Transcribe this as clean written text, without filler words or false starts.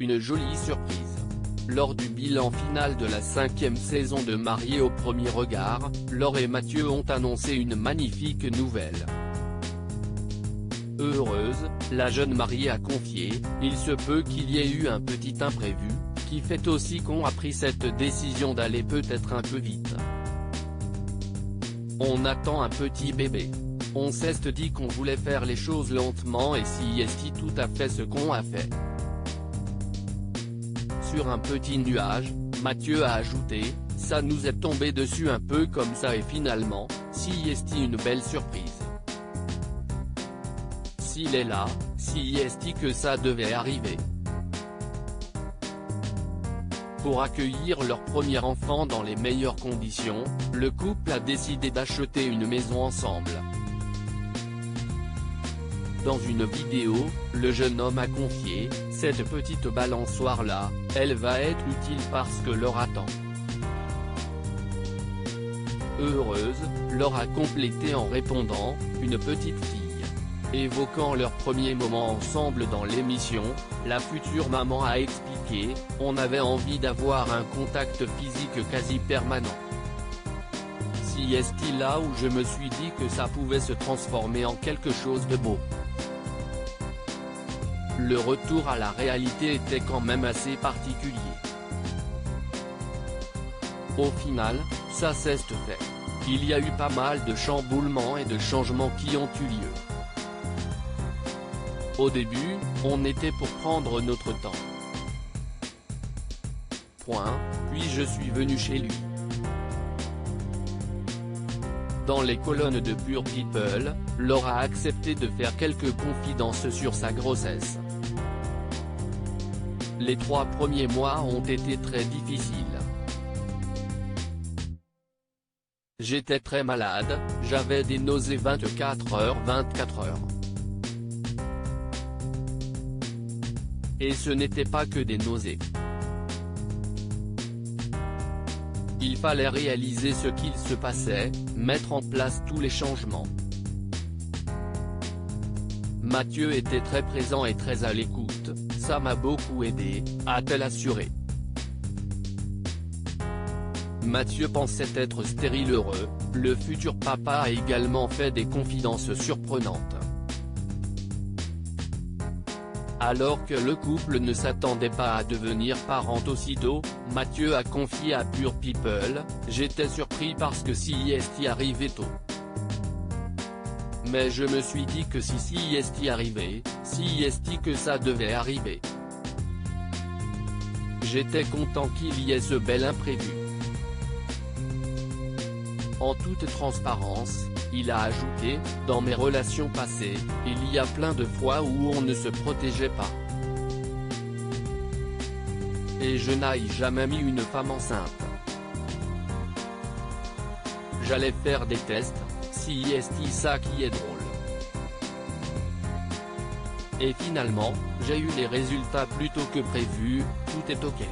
Une jolie surprise. Lors du bilan final de la 5e saison de Mariés au premier regard, Laure et Mathieu ont annoncé une magnifique nouvelle. Heureuse, la jeune mariée a confié « Il se peut qu'il y ait eu un petit imprévu, qui fait aussi qu'on a pris cette décision d'aller peut-être un peu vite. On attend un petit bébé. On s'est dit qu'on voulait faire les choses lentement et si est tout à fait ce qu'on a fait. » Sur un petit nuage, Mathieu a ajouté « Ça nous est tombé dessus un peu comme ça et finalement, si est une belle surprise. S'il est là, si est que ça devait arriver. » Pour accueillir leur premier enfant dans les meilleures conditions, le couple a décidé d'acheter une maison ensemble. Dans une vidéo, le jeune homme a confié « Cette petite balançoire-là, elle va être utile parce que Laure attend. » Heureuse, Laure a complété en répondant « Une petite fille. » Évoquant leur premier moment ensemble dans l'émission, la future maman a expliqué « On avait envie d'avoir un contact physique quasi permanent. Si est là où je me suis dit que ça pouvait se transformer en quelque chose de beau. » Le retour à la réalité était quand même assez particulier. Au final, ça s'est fait. Il y a eu pas mal de chamboulements et de changements qui ont eu lieu. Au début, on était pour prendre notre temps. Puis je suis venu chez lui. Dans les colonnes de Pure People, Laure a accepté de faire quelques confidences sur sa grossesse. Les 3 premiers mois ont été très difficiles. J'étais très malade, j'avais des nausées 24 heures. Et ce n'était pas que des nausées. Il fallait réaliser ce qu'il se passait, mettre en place tous les changements. Mathieu était très présent et très à l'écoute, ça m'a beaucoup aidé, a-t-elle assuré. Mathieu pensait être stérile heureux, le futur papa a également fait des confidences surprenantes. Alors que le couple ne s'attendait pas à devenir parent aussitôt, Mathieu a confié à Pure People « J'étais surpris parce que si est arrivait tôt. Mais je me suis dit que si est arrivait, si est que ça devait arriver. J'étais content qu'il y ait ce bel imprévu. » En toute transparence, il a ajouté « Dans mes relations passées, il y a plein de fois où on ne se protégeait pas. Et je n'ai jamais mis une femme enceinte. J'allais faire des tests, si est ça qui est drôle. Et finalement, j'ai eu les résultats plus tôt que prévu, tout est ok. »